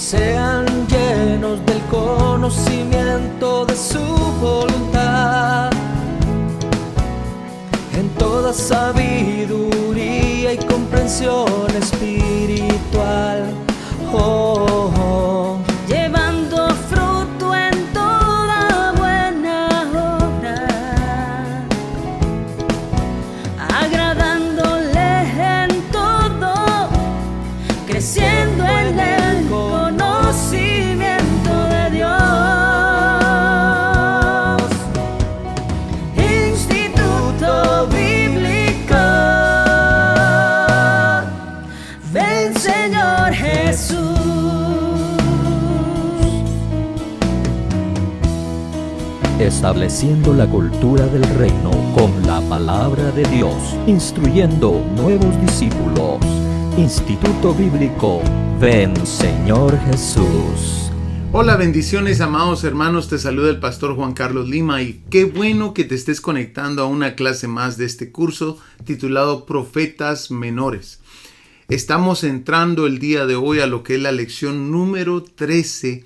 sean llenos del conocimiento de su voluntad, en toda sabiduría y comprensión espiritual. Oh, oh. Llevando fruto en toda buena obra, agradándole en todo, creciendo en el conocimiento de Dios. Instituto Bíblico, ven Señor Jesús. Estableciendo la cultura del reino con la palabra de Dios, instruyendo nuevos discípulos. Instituto Bíblico, ven Señor Jesús. Hola, bendiciones, amados hermanos, te saluda el pastor Juan Carlos Lima y qué bueno que te estés conectando a una clase más de este curso titulado Profetas Menores. Estamos entrando el día de hoy a lo que es la lección número 13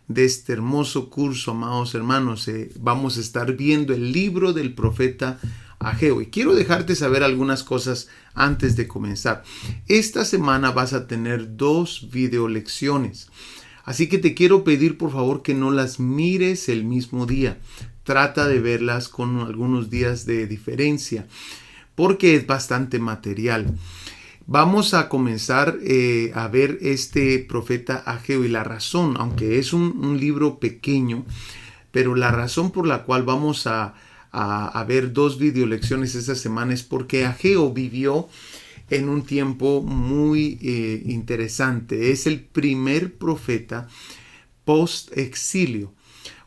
de este hermoso curso, amados hermanos. Vamos a estar viendo el libro del profeta Ageo y quiero dejarte saber algunas cosas antes de comenzar. Esta semana vas a tener 2 video lecciones, así que te quiero pedir por favor que no las mires el mismo día. Trata de verlas con algunos días de diferencia porque es bastante material. Vamos a comenzar a ver este profeta Ageo y la razón, aunque es un libro pequeño, pero la razón por la cual vamos a ver 2 video lecciones esta semana es porque Ageo vivió en un tiempo muy interesante. Es el primer profeta post-exilio.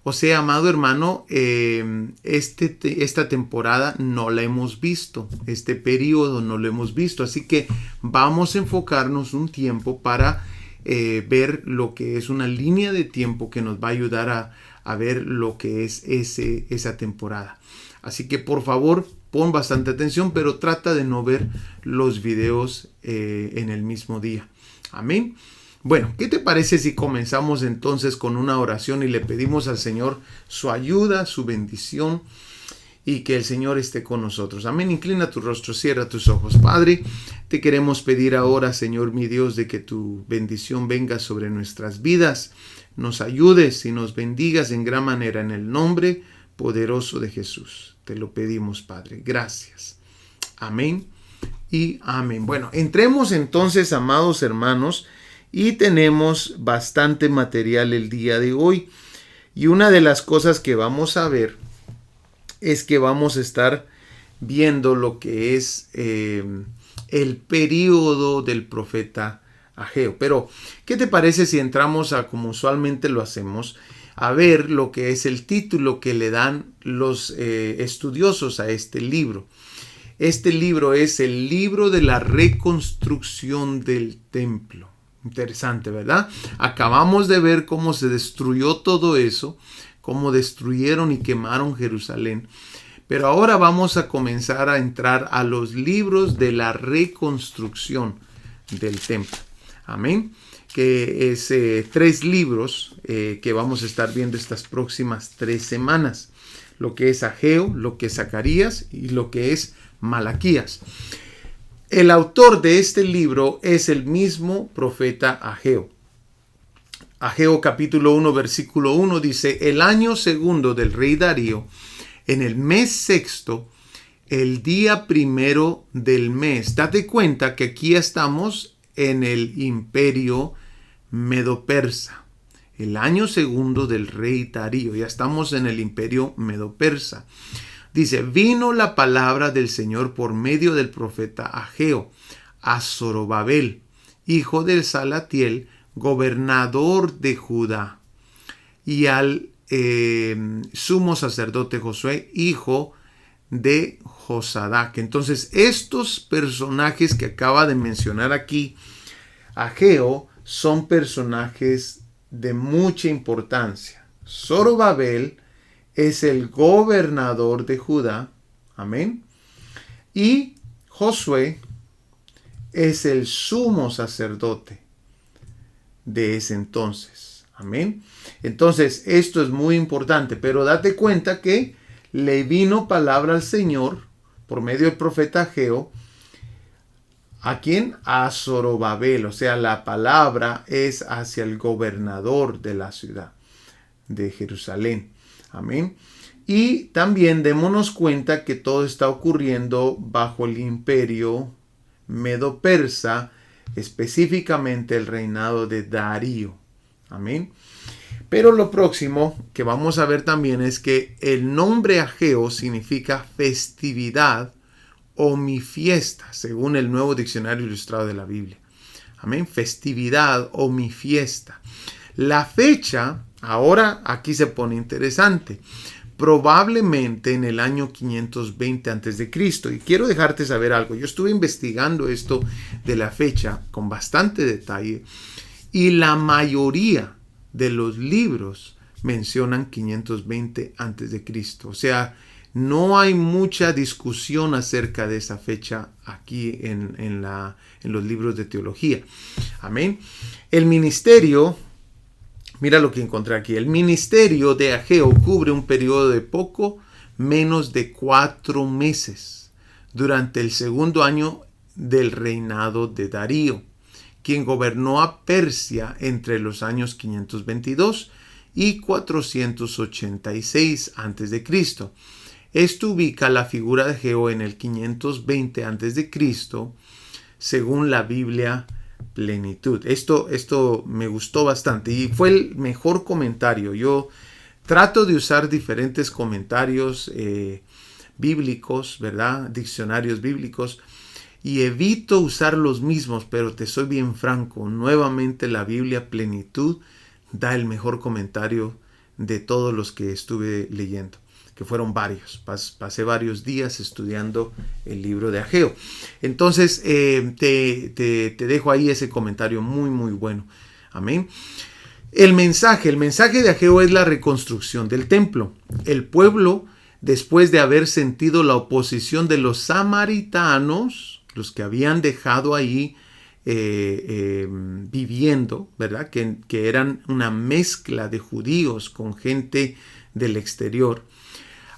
O sea, amado hermano, esta temporada no la hemos visto, este periodo no lo hemos visto, así que vamos a enfocarnos un tiempo para ver lo que es una línea de tiempo que nos va a ayudar a ver lo que es esa temporada. Así que por favor, pon bastante atención, pero trata de no ver los videos en el mismo día. Amén. Bueno, ¿qué te parece si comenzamos entonces con una oración y le pedimos al Señor su ayuda, su bendición y que el Señor esté con nosotros? Amén. Inclina tu rostro, cierra tus ojos. Padre, te queremos pedir ahora, Señor mi Dios, de que tu bendición venga sobre nuestras vidas, nos ayudes y nos bendigas en gran manera en el nombre poderoso de Jesús. Te lo pedimos, Padre. Gracias. Amén y amén. Bueno, entremos entonces, amados hermanos, y tenemos bastante material el día de hoy. Y una de las cosas que vamos a ver es que vamos a estar viendo lo que es el periodo del profeta Ageo. Pero, ¿qué te parece si entramos como usualmente lo hacemos, a ver lo que es el título que le dan los estudiosos a este libro? Este libro es el libro de la reconstrucción del templo. Interesante, ¿verdad? Acabamos de ver cómo se destruyó todo eso, cómo destruyeron y quemaron Jerusalén. Pero ahora vamos a comenzar a entrar a los libros de la reconstrucción del templo. Amén. Que es 3 libros que vamos a estar viendo estas próximas 3 semanas. Lo que es Ageo, lo que es Zacarías y lo que es Malaquías. El autor de este libro es el mismo profeta Ageo. Ageo capítulo 1 versículo 1 dice: el año segundo del rey Darío, en el mes sexto, el día primero del mes. Date cuenta que aquí estamos en el imperio medo-persa. El año segundo del rey Darío. Ya estamos en el imperio medo-persa. Dice: vino la palabra del Señor por medio del profeta Ageo a Zorobabel, hijo de Salatiel, gobernador de Judá, y al sumo sacerdote Josué, hijo de Josadac. Entonces, estos personajes que acaba de mencionar aquí Ageo son personajes de mucha importancia. Zorobabel es el gobernador de Judá. Amén. Y Josué es el sumo sacerdote de ese entonces. Amén. Entonces, esto es muy importante, pero date cuenta que le vino palabra al Señor por medio del profeta Ageo. ¿A quién? A Zorobabel. O sea, la palabra es hacia el gobernador de la ciudad de Jerusalén. Amén. Y también démonos cuenta que todo está ocurriendo bajo el imperio medo-persa, específicamente el reinado de Darío. Amén. Pero lo próximo que vamos a ver también es que el nombre Ageo significa festividad o mi fiesta, según el Nuevo Diccionario Ilustrado de la Biblia. Amén. Festividad o mi fiesta. La fecha, ahora aquí se pone interesante. Probablemente en el año 520 a.C. Y quiero dejarte saber algo. Yo estuve investigando esto de la fecha con bastante detalle. Y la mayoría de los libros mencionan 520 a.C. O sea, no hay mucha discusión acerca de esa fecha aquí en los libros de teología. Amén. El ministerio, mira lo que encontré aquí. El ministerio de Ageo cubre un periodo de poco menos de 4 meses durante el segundo año del reinado de Darío, quien gobernó a Persia entre los años 522 y 486 a.C. Esto ubica la figura de Ageo en el 520 a.C. según la Biblia Plenitud. Esto me gustó bastante y fue el mejor comentario. Yo trato de usar diferentes comentarios bíblicos, ¿verdad? Diccionarios bíblicos, y evito usar los mismos, pero te soy bien franco. Nuevamente la Biblia Plenitud da el mejor comentario de todos los que estuve leyendo, que fueron varios. Pasé varios días estudiando el libro de Ageo. Entonces te dejo ahí ese comentario muy muy bueno. Amén. El mensaje de Ageo es la reconstrucción del templo. El pueblo, después de haber sentido la oposición de los samaritanos, los que habían dejado ahí viviendo, ¿verdad? Que eran una mezcla de judíos con gente del exterior,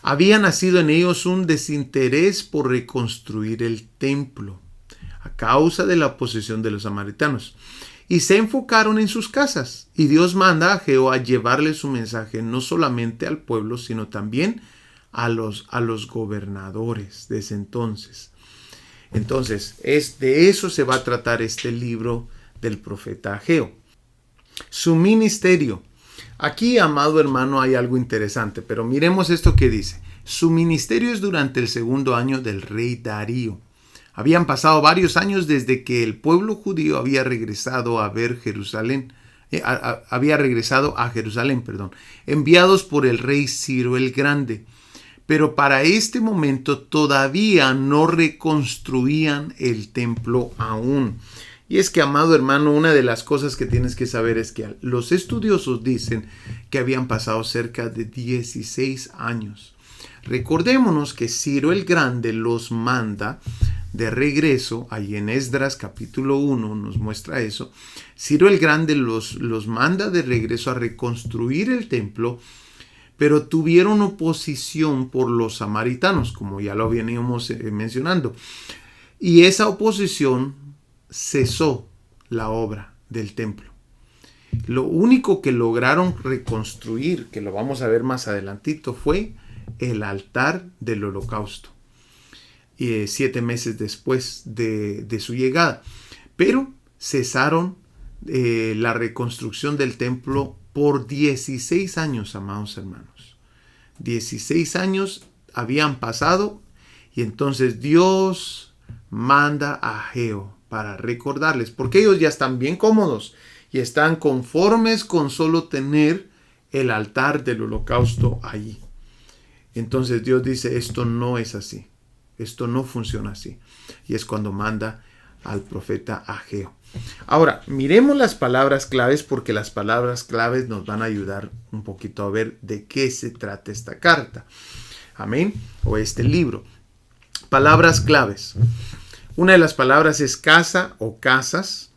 había nacido en ellos un desinterés por reconstruir el templo a causa de la oposición de los samaritanos, y se enfocaron en sus casas. Y Dios manda a Ageo a llevarle su mensaje no solamente al pueblo, sino también a los gobernadores de ese entonces. Entonces, de eso se va a tratar este libro del profeta Ageo. Su ministerio. Aquí, amado hermano, hay algo interesante, pero miremos esto que dice. Su ministerio es durante el segundo año del rey Darío. Habían pasado varios años desde que el pueblo judío había regresado a Jerusalén, enviados por el rey Ciro el Grande. Pero para este momento todavía no reconstruían el templo aún. Y es que, amado hermano, una de las cosas que tienes que saber es que los estudiosos dicen que habían pasado cerca de 16 años. Recordémonos que Ciro el Grande los manda de regreso, ahí en Esdras capítulo 1 nos muestra eso. Ciro el Grande los manda de regreso a reconstruir el templo, pero tuvieron oposición por los samaritanos, como ya lo veníamos mencionando. Y esa oposición cesó la obra del templo. Lo único que lograron reconstruir, que lo vamos a ver más adelantito, fue el altar del holocausto. 7 meses después de su llegada. Pero cesaron la reconstrucción del templo por 16 años, amados hermanos. 16 años habían pasado y entonces Dios manda a Ageo para recordarles, porque ellos ya están bien cómodos y están conformes con solo tener el altar del holocausto allí. Entonces Dios dice, esto no es así, esto no funciona así. Y es cuando manda al profeta Ageo. Ahora, miremos las palabras claves, porque las palabras claves nos van a ayudar un poquito a ver de qué se trata esta carta. Amén. O este libro. Palabras claves. Una de las palabras es casa o casas.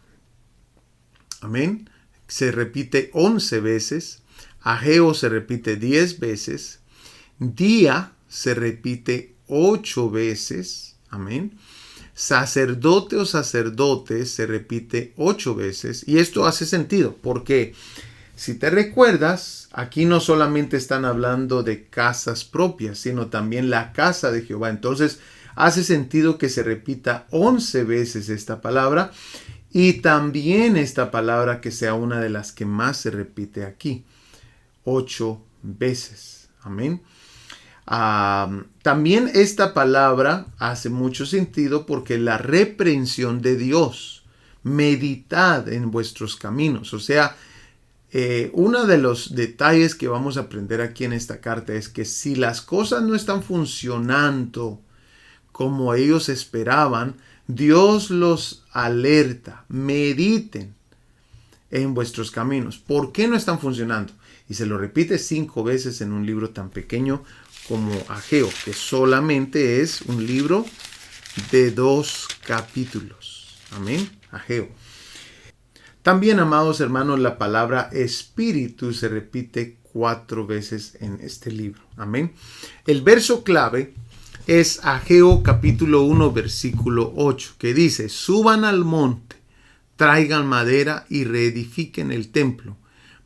Amén. se repite 11 veces. Ageo se repite 10 veces. Día se repite 8 veces. Amén. Sacerdote o sacerdotes se repite 8 veces. Y esto hace sentido porque si te recuerdas, aquí no solamente están hablando de casas propias, sino también la casa de Jehová. Entonces hace sentido que se repita 11 veces esta palabra y también esta palabra que sea una de las que más se repite aquí. 8 veces. Amén. También esta palabra hace mucho sentido porque la reprensión de Dios, meditad en vuestros caminos. O sea, uno de los detalles que vamos a aprender aquí en esta carta es que si las cosas no están funcionando como ellos esperaban, Dios los alerta, mediten en vuestros caminos. ¿Por qué no están funcionando? Y se lo repite 5 veces en un libro tan pequeño como Ageo, que solamente es un libro de 2 capítulos. Amén. Ageo. También, amados hermanos, la palabra espíritu se repite 4 veces en este libro. Amén. El verso clave es Ageo capítulo 1 versículo 8, que dice: suban al monte, traigan madera y reedifiquen el templo,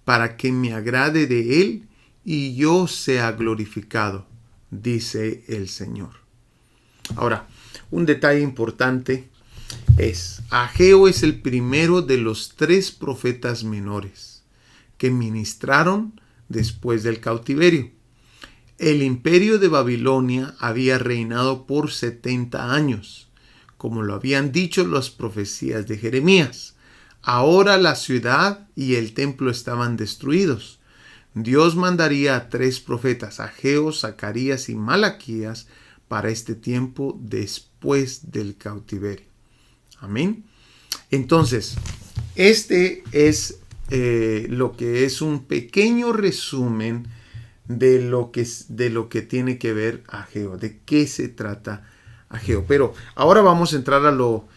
para que me agrade de él y yo sea glorificado, dice el Señor. Ahora, un detalle importante es, Ageo es el primero de los 3 profetas menores que ministraron después del cautiverio. El imperio de Babilonia había reinado por 70 años, como lo habían dicho las profecías de Jeremías. Ahora la ciudad y el templo estaban destruidos. Dios mandaría a 3 profetas, Ageo, Zacarías y Malaquías, para este tiempo después del cautiverio. Amén. Entonces, este es lo que es un pequeño resumen de lo que tiene que ver Ageo, de qué se trata Ageo. Pero ahora vamos a entrar a lo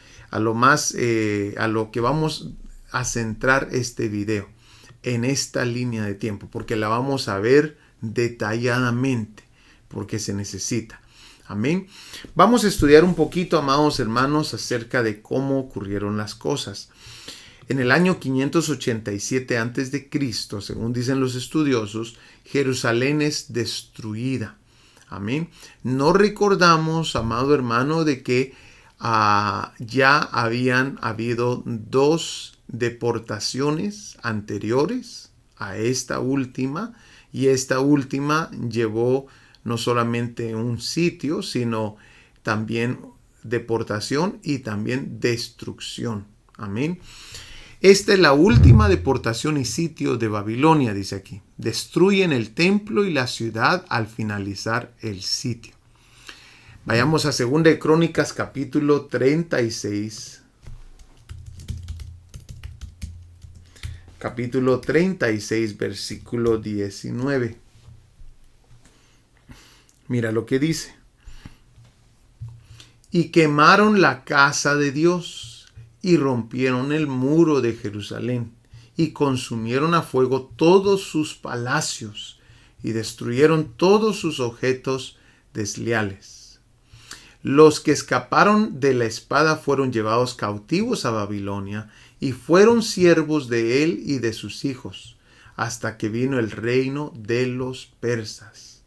que vamos a centrar este video, en esta línea de tiempo, porque la vamos a ver detalladamente, porque se necesita. Amén. Vamos a estudiar un poquito, amados hermanos, acerca de cómo ocurrieron las cosas. En el año 587 a.C., según dicen los estudiosos, Jerusalén es destruida. Amén. No recordamos, amado hermano, de que ya habían habido 2 deportaciones anteriores a esta última, y esta última llevó no solamente un sitio, sino también deportación y también destrucción. Amén. Esta es la última deportación y sitio de Babilonia, dice aquí. Destruyen el templo y la ciudad al finalizar el sitio. Vayamos a 2 de Crónicas capítulo 36. Capítulo 36, versículo 19. Mira lo que dice. Y quemaron la casa de Dios y rompieron el muro de Jerusalén y consumieron a fuego todos sus palacios y destruyeron todos sus objetos desleales. Los que escaparon de la espada fueron llevados cautivos a Babilonia y fueron siervos de él y de sus hijos, hasta que vino el reino de los persas.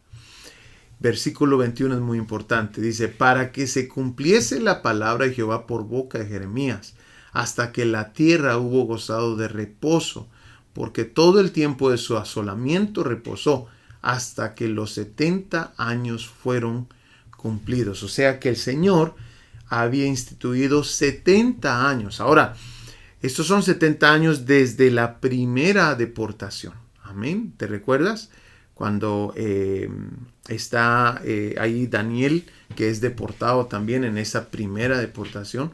Versículo 21 es muy importante. Dice, para que se cumpliese la palabra de Jehová por boca de Jeremías, hasta que la tierra hubo gozado de reposo, porque todo el tiempo de su asolamiento reposó, hasta que los 70 años fueron cumplidos. O sea que el Señor había instituido 70 años. Ahora, estos son 70 años desde la primera deportación. Amén. ¿Te recuerdas? Cuando está ahí Daniel, que es deportado también en esa primera deportación.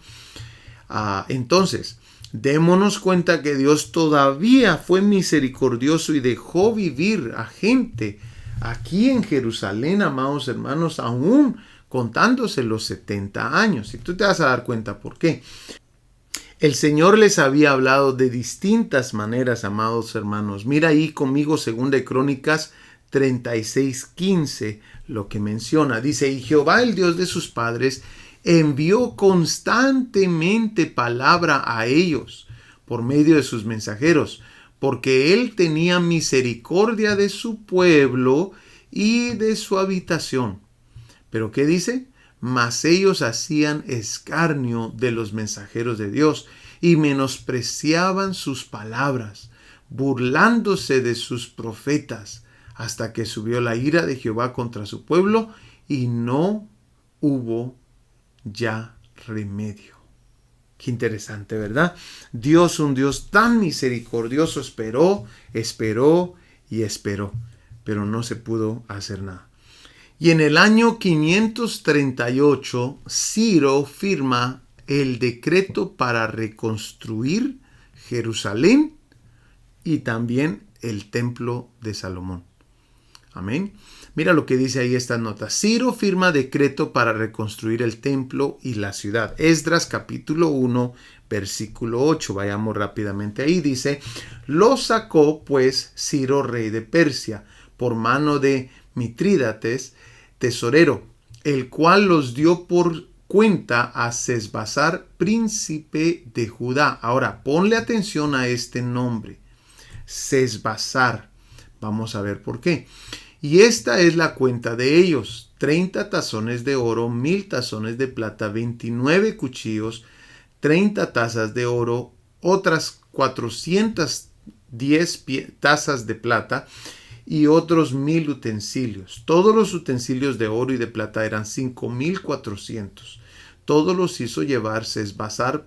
Entonces, démonos cuenta que Dios todavía fue misericordioso y dejó vivir a gente aquí en Jerusalén, amados hermanos, aún contándose los 70 años. Y tú te vas a dar cuenta por qué. El Señor les había hablado de distintas maneras, amados hermanos. Mira ahí conmigo 2 de Crónicas 36:15, lo que menciona. Dice, y Jehová, el Dios de sus padres, envió constantemente palabra a ellos por medio de sus mensajeros, porque él tenía misericordia de su pueblo y de su habitación. ¿Pero qué dice? Mas ellos hacían escarnio de los mensajeros de Dios y menospreciaban sus palabras, burlándose de sus profetas, hasta que subió la ira de Jehová contra su pueblo y no hubo ya remedio. Qué interesante, ¿verdad? Dios, un Dios tan misericordioso, esperó y esperó, pero no se pudo hacer nada. Y en el año 538, Ciro firma el decreto para reconstruir Jerusalén y también el templo de Salomón. Amén. Mira lo que dice ahí esta nota. Ciro firma decreto para reconstruir el templo y la ciudad. Esdras capítulo 1, versículo 8. Vayamos rápidamente ahí. Dice, lo sacó pues Ciro, rey de Persia, por mano de Mitrídates, tesorero, el cual los dio por cuenta a Sesbazar, príncipe de Judá. Ahora, ponle atención a este nombre, Sesbazar. Vamos a ver por qué. Y esta es la cuenta de ellos: 30 tazones de oro, 1000 tazones de plata, 29 cuchillos, 30 tazas de oro, otras 410 tazas de plata y otros 1000 utensilios. Todos los utensilios de oro y de plata eran 5400. Todos los hizo llevar Sesbazar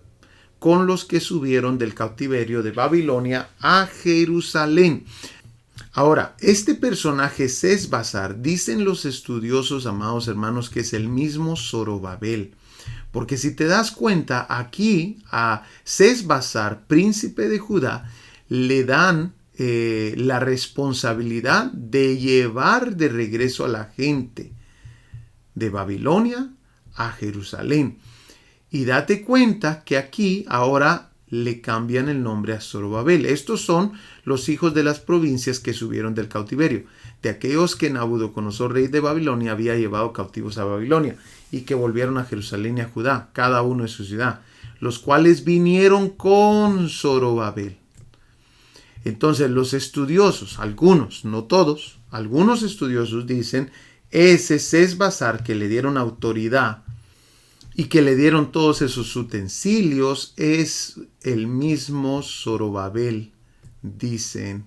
con los que subieron del cautiverio de Babilonia a Jerusalén. Ahora, este personaje Sesbazar, dicen los estudiosos, amados hermanos, que es el mismo Zorobabel. Porque si te das cuenta, aquí a Sesbazar, príncipe de Judá, le dan la responsabilidad de llevar de regreso a la gente de Babilonia a Jerusalén. Y date cuenta que aquí ahora le cambian el nombre a Zorobabel. Estos son los hijos de las provincias que subieron del cautiverio, de aquellos que Nabucodonosor, rey de Babilonia, había llevado cautivos a Babilonia y que volvieron a Jerusalén y a Judá, cada uno en su ciudad, los cuales vinieron con Zorobabel. Entonces los estudiosos, algunos, no todos, algunos estudiosos dicen, ese Sesbazar que le dieron autoridad y que le dieron todos esos utensilios es el mismo Zorobabel, dicen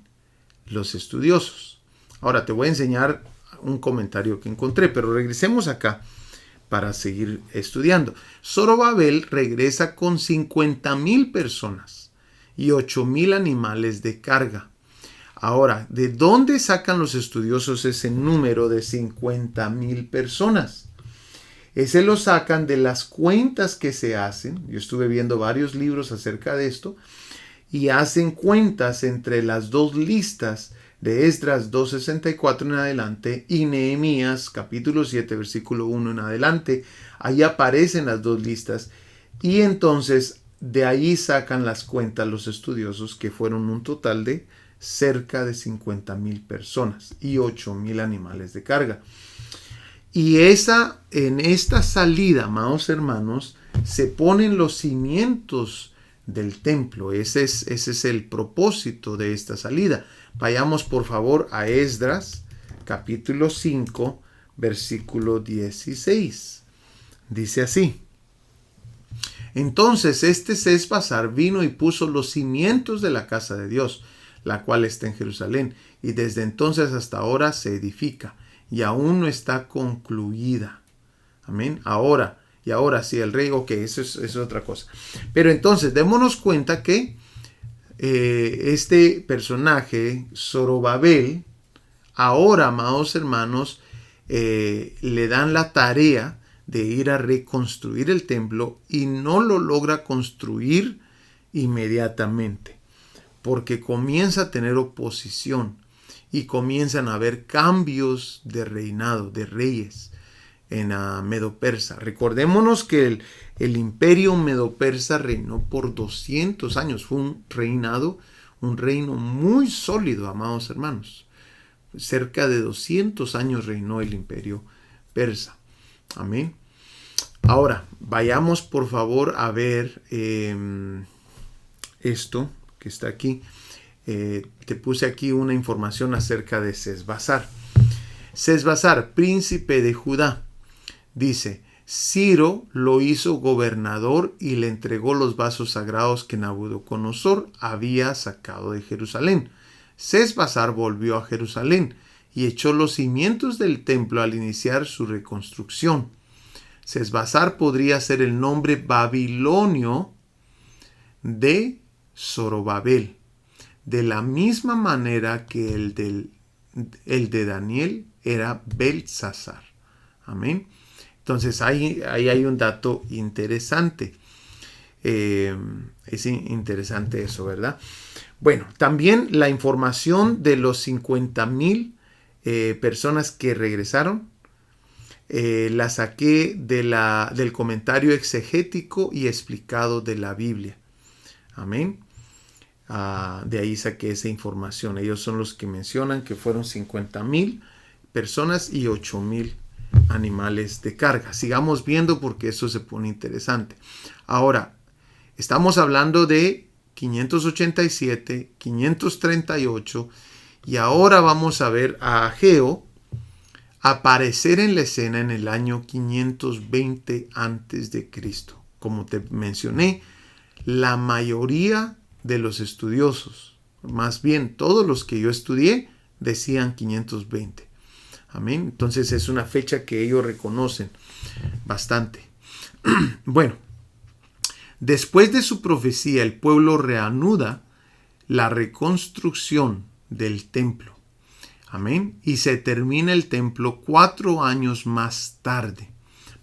los estudiosos. Ahora te voy a enseñar un comentario que encontré, pero regresemos acá para seguir estudiando. Zorobabel regresa con 50,000 personas y 8,000 animales de carga. Ahora, ¿de dónde sacan los estudiosos ese número de 50,000 personas? Ese lo sacan de las cuentas que se hacen. Yo estuve viendo varios libros acerca de esto y hacen cuentas entre las dos listas de Esdras 2:64 en adelante y Nehemías capítulo 7 versículo 1 en adelante. Ahí aparecen las dos listas y entonces de ahí sacan las cuentas los estudiosos, que fueron un total de cerca de 50,000 personas y 8,000 animales de carga. Y en esta salida, amados hermanos, se ponen los cimientos del templo. Ese es el propósito de esta salida. Vayamos por favor a Esdras, capítulo 5, versículo 16. Dice así: entonces este Sesbazar vino y puso los cimientos de la casa de Dios, la cual está en Jerusalén, y desde entonces hasta ahora se edifica, y aún no está concluida. Amén. Ahora sí, el rey, ok, eso es otra cosa. Pero entonces, démonos cuenta que este personaje, Zorobabel, ahora, amados hermanos, le dan la tarea de ir a reconstruir el templo y no lo logra construir inmediatamente, porque comienza a tener oposición y comienzan a haber cambios de reinado, de reyes. Medo-Persa. Recordémonos que el imperio Medo-Persa reinó por 200 años. Fue un reino muy sólido, amados hermanos. Cerca de 200 años reinó el imperio persa. Amén. Ahora, vayamos por favor a ver esto que está aquí. Te puse aquí una información acerca de Sesbazar. Sesbazar, príncipe de Judá, dice: Ciro lo hizo gobernador y le entregó los vasos sagrados que Nabucodonosor había sacado de Jerusalén. Sesbazar volvió a Jerusalén y echó los cimientos del templo al iniciar su reconstrucción. Sesbazar podría ser el nombre babilonio de Zorobabel, de la misma manera que el de Daniel era Belsasar. Amén. Entonces ahí hay un dato interesante. Es interesante eso, ¿verdad? Bueno, también la información de los 50,000 personas que regresaron, la saqué del comentario exegético y explicado de la Biblia. Amén. De ahí saqué esa información. Ellos son los que mencionan que fueron 50,000 personas y 8,000 animales de carga. Sigamos viendo porque eso se pone interesante. Ahora, estamos hablando de 587, 538 y ahora vamos a ver a Ageo aparecer en la escena en el año 520 a.C. Como te mencioné, la mayoría de los estudiosos, más bien todos los que yo estudié, decían 520. Amén. Entonces es una fecha que ellos reconocen bastante. Bueno, después de su profecía, el pueblo reanuda la reconstrucción del templo. Amén. Y se termina el templo 4 años más tarde.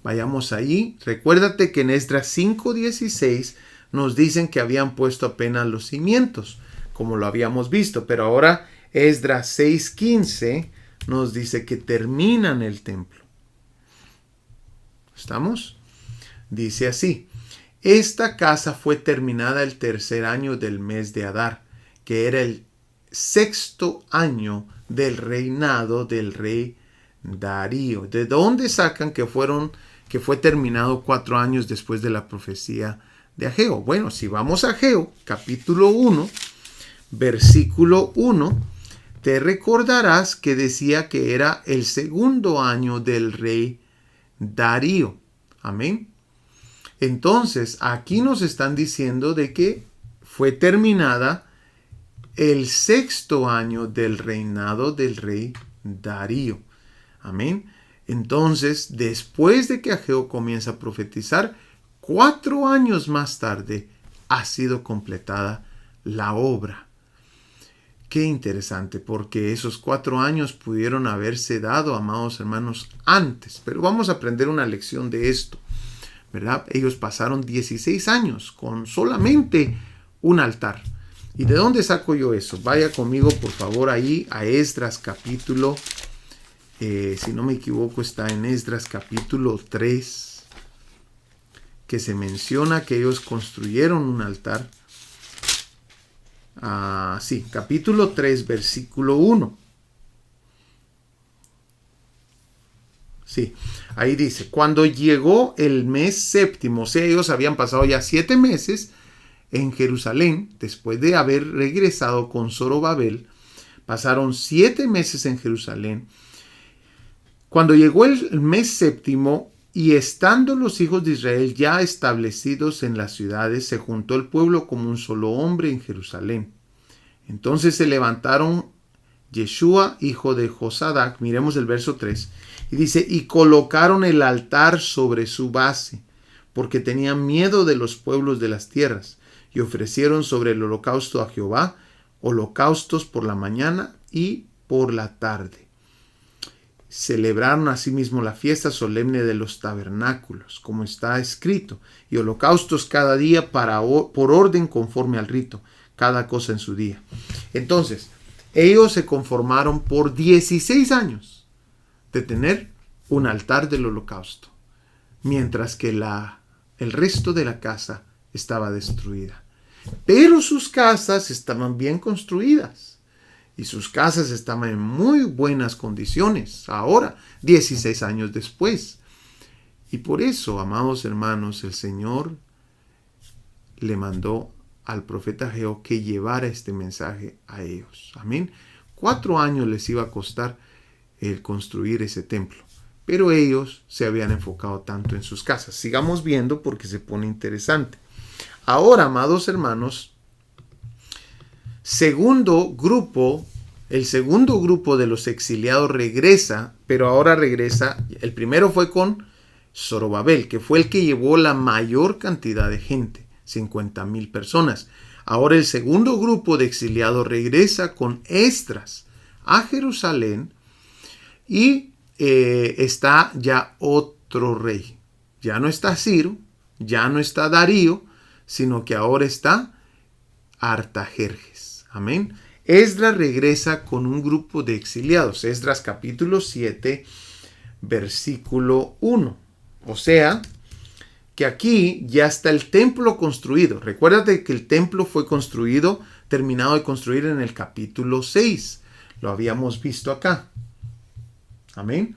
Vayamos ahí. Recuérdate que en Esdras 5:16 nos dicen que habían puesto apenas los cimientos, como lo habíamos visto. Pero ahora Esdras 6:15 nos dice que terminan el templo. ¿Estamos? Dice así: esta casa fue terminada el 3er año del mes de Adar, que era el 6º año del reinado del rey Darío. ¿De dónde sacan que fue terminado 4 años después de la profecía de Ageo? Bueno, si vamos a Ageo, capítulo 1, versículo 1, te recordarás que decía que era el 2º año del rey Darío. Amén. Entonces, aquí nos están diciendo de que fue terminada el 6º año del reinado del rey Darío. Amén. Entonces, después de que Ageo comienza a profetizar, 4 años más tarde ha sido completada la obra. Qué interesante, porque esos 4 años pudieron haberse dado, amados hermanos, antes. Pero vamos a aprender una lección de esto, ¿verdad? Ellos pasaron 16 años con solamente un altar. ¿Y de dónde saco yo eso? Vaya conmigo, por favor, ahí a Esdras capítulo, si no me equivoco, está en Esdras capítulo 3, que se menciona que ellos construyeron un altar. Sí, capítulo 3, versículo 1. Sí, ahí dice: cuando llegó el mes séptimo, o sea, ellos habían pasado ya 7 meses en Jerusalén, después de haber regresado con Zorobabel, pasaron 7 meses en Jerusalén. Cuando llegó el mes séptimo, y estando los hijos de Israel ya establecidos en las ciudades, se juntó el pueblo como un solo hombre en Jerusalén. Entonces se levantaron Yeshua, hijo de Josadac, miremos el verso 3, y dice: y colocaron el altar sobre su base, porque tenían miedo de los pueblos de las tierras, y ofrecieron sobre el holocausto a Jehová holocaustos por la mañana y por la tarde. Celebraron asimismo la fiesta solemne de los tabernáculos, como está escrito, y holocaustos cada día por orden conforme al rito, cada cosa en su día. Entonces, ellos se conformaron por 16 años de tener un altar del holocausto, mientras que el resto de la casa estaba destruida. Pero sus casas estaban bien construidas y sus casas estaban en muy buenas condiciones ahora, 16 años después. Y por eso, amados hermanos, el Señor le mandó al profeta Ageo que llevara este mensaje a ellos. Amén. 4 años les iba a costar el construir ese templo, pero ellos se habían enfocado tanto en sus casas. Sigamos viendo porque se pone interesante. Ahora, amados hermanos, el segundo grupo de los exiliados regresa, pero ahora regresa. El primero fue con Zorobabel, que fue el que llevó la mayor cantidad de gente, 50,000 personas. Ahora el segundo grupo de exiliados regresa con Esdras a Jerusalén y está ya otro rey. Ya no está Ciro, ya no está Darío, sino que ahora está Artajerjes. Amén. Esdras regresa con un grupo de exiliados. Esdras capítulo 7, versículo 1. O sea, que aquí ya está el templo construido. Recuérdate que el templo fue terminado de construir en el capítulo 6. Lo habíamos visto acá. Amén.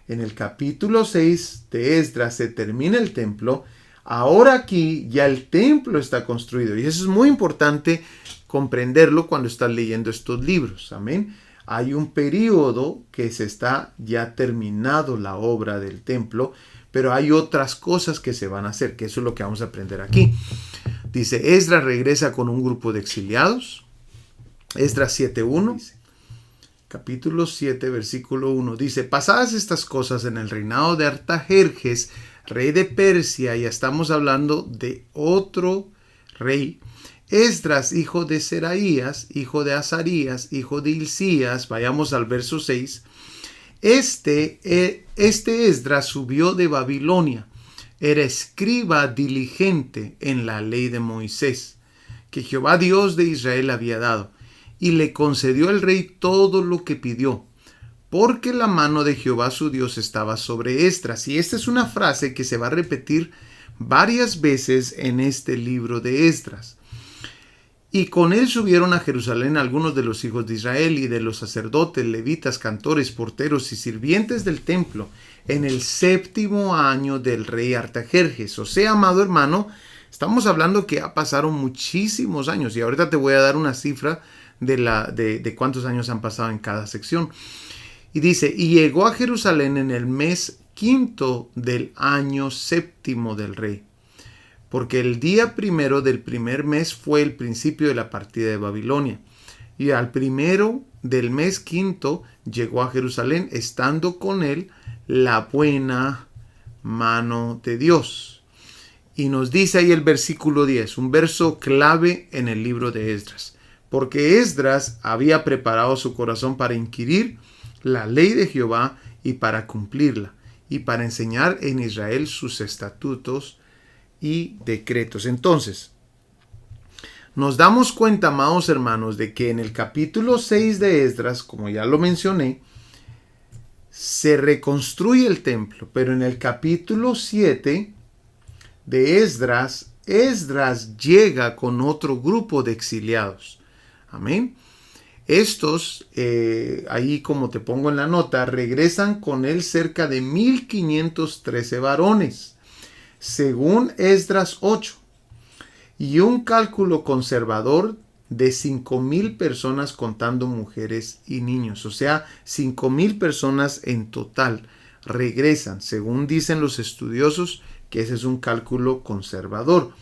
En el capítulo 6 de Esdras se termina el templo. Ahora aquí ya el templo está construido. Y eso es muy importante comprenderlo cuando estás leyendo estos libros. Amén. Hay un periodo que se está ya terminado la obra del templo, pero hay otras cosas que se van a hacer, que eso es lo que vamos a aprender aquí. Dice, Esdras regresa con un grupo de exiliados. Esdras 7.1. Capítulo 7, versículo 1. Dice, pasadas estas cosas en el reinado de Artajerjes, rey de Persia, ya estamos hablando de otro rey, Esdras, hijo de Seraías, hijo de Azarías, hijo de Hilcías, vayamos al verso 6, este Esdras subió de Babilonia, era escriba diligente en la ley de Moisés, que Jehová Dios de Israel había dado, y le concedió el rey todo lo que pidió, porque la mano de Jehová su Dios estaba sobre Esdras. Y esta es una frase que se va a repetir varias veces en este libro de Esdras. Y con él subieron a Jerusalén algunos de los hijos de Israel y de los sacerdotes, levitas, cantores, porteros y sirvientes del templo en el 7º año del rey Artajerjes. O sea, amado hermano, estamos hablando que ya pasaron muchísimos años y ahorita te voy a dar una cifra de cuántos años han pasado en cada sección. Y dice, y llegó a Jerusalén en el mes 5 del año 7º del rey, porque el día 1 del primer mes fue el principio de la partida de Babilonia. Y al 1 del mes 5 llegó a Jerusalén, estando con él la buena mano de Dios. Y nos dice ahí el versículo 10, un verso clave en el libro de Esdras. Porque Esdras había preparado su corazón para inquirir la ley de Jehová y para cumplirla, y para enseñar en Israel sus estatutos y decretos. Entonces, nos damos cuenta, amados hermanos, de que en el capítulo 6 de Esdras, como ya lo mencioné, se reconstruye el templo, pero en el capítulo 7 de Esdras, Esdras llega con otro grupo de exiliados. Amén. Estos, ahí como te pongo en la nota, regresan con él cerca de 1513 varones, según Esdras 8, y un cálculo conservador de 5,000 personas contando mujeres y niños. O sea, 5,000 personas en total regresan, según dicen los estudiosos, que ese es un cálculo conservador.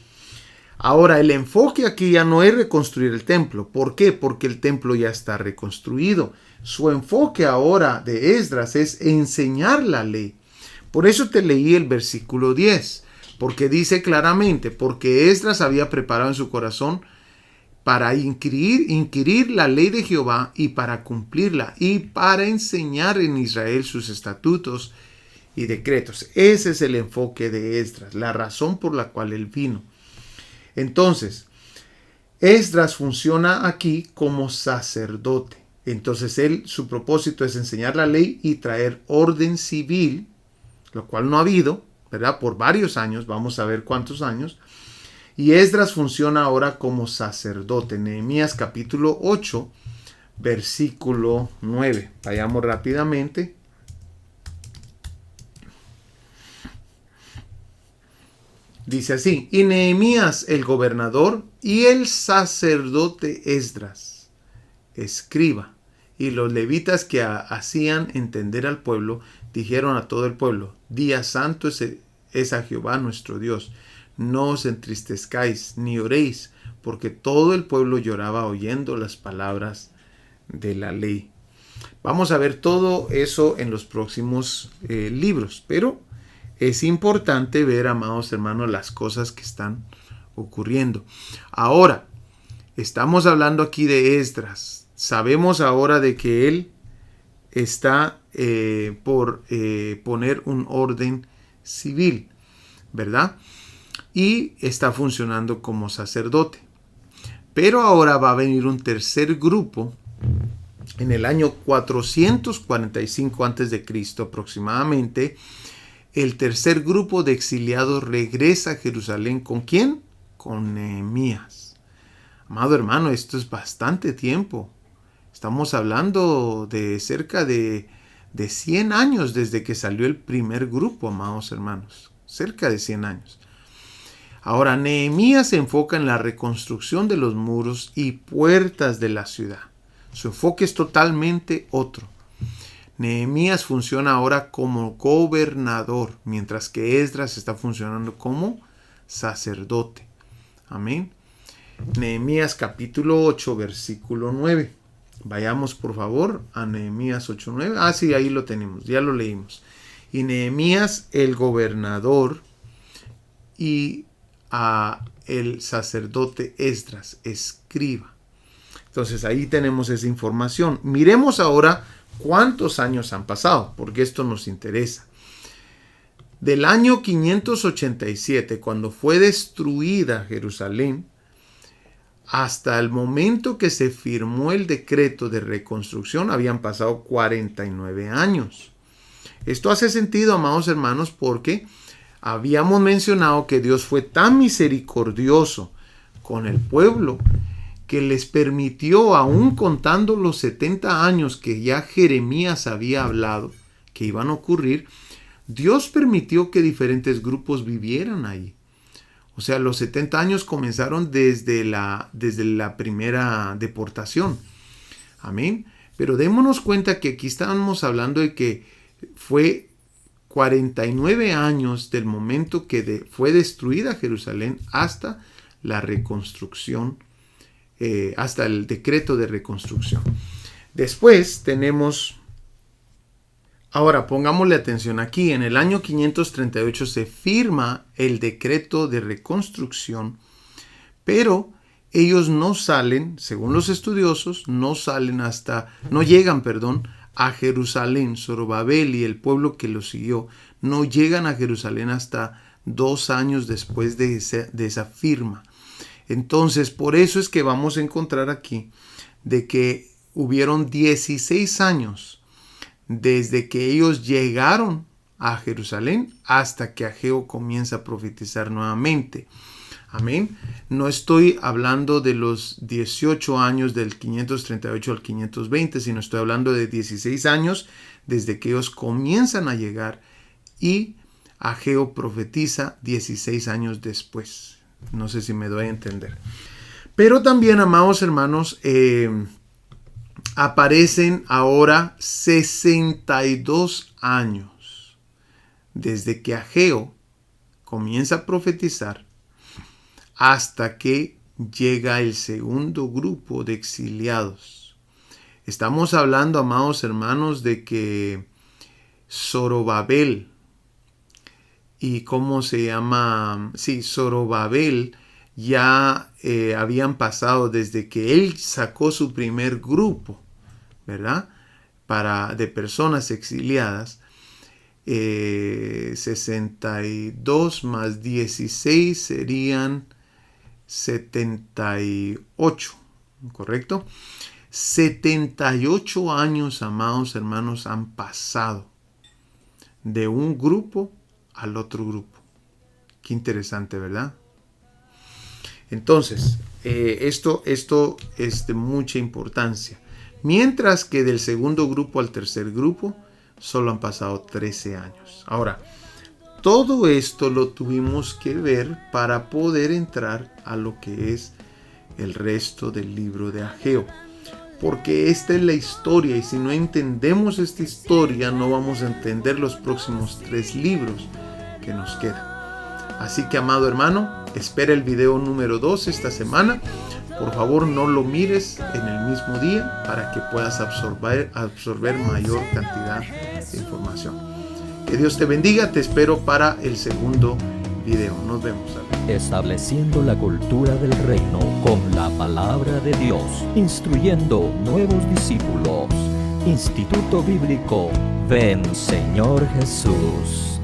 Ahora, el enfoque aquí ya no es reconstruir el templo. ¿Por qué? Porque el templo ya está reconstruido. Su enfoque ahora de Esdras es enseñar la ley. Por eso te leí el versículo 10, porque dice claramente, porque Esdras había preparado en su corazón para inquirir la ley de Jehová y para cumplirla y para enseñar en Israel sus estatutos y decretos. Ese es el enfoque de Esdras, la razón por la cual él vino. Entonces, Esdras funciona aquí como sacerdote. Entonces, su propósito es enseñar la ley y traer orden civil lo cual no ha habido, ¿verdad? Por varios años, vamos a ver cuántos años. Y Esdras funciona ahora como sacerdote. Nehemías capítulo 8, versículo 9. Vayamos rápidamente. Dice así: y Nehemías el gobernador y el sacerdote Esdras, escriba, y los levitas que hacían entender al pueblo, dijeron a todo el pueblo: día santo es a Jehová nuestro Dios. No os entristezcáis ni oréis, porque todo el pueblo lloraba oyendo las palabras de la ley. Vamos a ver todo eso en los próximos libros, pero es importante ver, amados hermanos, las cosas que están ocurriendo. Ahora, estamos hablando aquí de Esdras. Sabemos ahora de que él está por poner un orden civil, ¿verdad? Y está funcionando como sacerdote. Pero ahora va a venir un tercer grupo en el año 445 a.C. aproximadamente. El tercer grupo de exiliados regresa a Jerusalén. ¿Con quién? Con Nehemías. Amado hermano, esto es bastante tiempo. Estamos hablando de cerca de 100 años desde que salió el primer grupo, amados hermanos. Cerca de 100 años. Ahora, Nehemías se enfoca en la reconstrucción de los muros y puertas de la ciudad. Su enfoque es totalmente otro. Nehemías funciona ahora como gobernador, mientras que Esdras está funcionando como sacerdote. Amén. Nehemías capítulo 8, versículo 9. Vayamos por favor a Nehemías 8, 9. Ah, sí, ahí lo tenemos, ya lo leímos. Y Nehemías el gobernador y a el sacerdote Esdras, escriba. Entonces ahí tenemos esa información. Miremos ahora cuántos años han pasado, porque esto nos interesa. Del año 587, cuando fue destruida Jerusalén, hasta el momento que se firmó el decreto de reconstrucción, habían pasado 49 años. Esto hace sentido, amados hermanos, porque habíamos mencionado que Dios fue tan misericordioso con el pueblo que les permitió, aún contando los 70 años que ya Jeremías había hablado que iban a ocurrir, Dios permitió que diferentes grupos vivieran ahí. O sea, los 70 años comenzaron desde la primera deportación. Amén. Pero démonos cuenta que aquí estamos hablando de que fue 49 años del momento que fue destruida Jerusalén hasta la reconstrucción, hasta el decreto de reconstrucción. Después tenemos, ahora pongámosle atención aquí, en el año 538 se firma el decreto de reconstrucción, pero ellos no salen, según los estudiosos, no llegan a Jerusalén. Zorobabel y el pueblo que lo siguió no llegan a Jerusalén hasta 2 años después de esa firma. Entonces, por eso es que vamos a encontrar aquí de que hubieron 16 años desde que ellos llegaron a Jerusalén hasta que Ageo comienza a profetizar nuevamente. Amén. No estoy hablando de los 18 años del 538 al 520, sino estoy hablando de 16 años desde que ellos comienzan a llegar y Ageo profetiza 16 años después. No sé si me doy a entender. Pero también, amados hermanos, aparecen ahora 62 años desde que Ageo comienza a profetizar hasta que llega el segundo grupo de exiliados. Estamos hablando, amados hermanos, de que Zorobabel Zorobabel ya habían pasado desde que él sacó su primer grupo, ¿verdad? De personas exiliadas. 62 más 16 serían 78, ¿correcto? 78 años, amados hermanos, han pasado de un grupo al otro grupo. Qué interesante, ¿verdad? Entonces, esto es de mucha importancia. Mientras que del segundo grupo al tercer grupo solo han pasado 13 años. Ahora, todo esto lo tuvimos que ver para poder entrar a lo que es el resto del libro de Ageo. Porque esta es la historia, y si no entendemos esta historia no vamos a entender los próximos 3 libros que nos quedan. Así que, amado hermano, espera el video número 2 esta semana. Por favor, no lo mires en el mismo día para que puedas absorber mayor cantidad de información. Que Dios te bendiga. Te espero para el segundo video. Nos vemos. Estableciendo la cultura del reino con la palabra de Dios, instruyendo nuevos discípulos. Instituto Bíblico Ven Señor Jesús.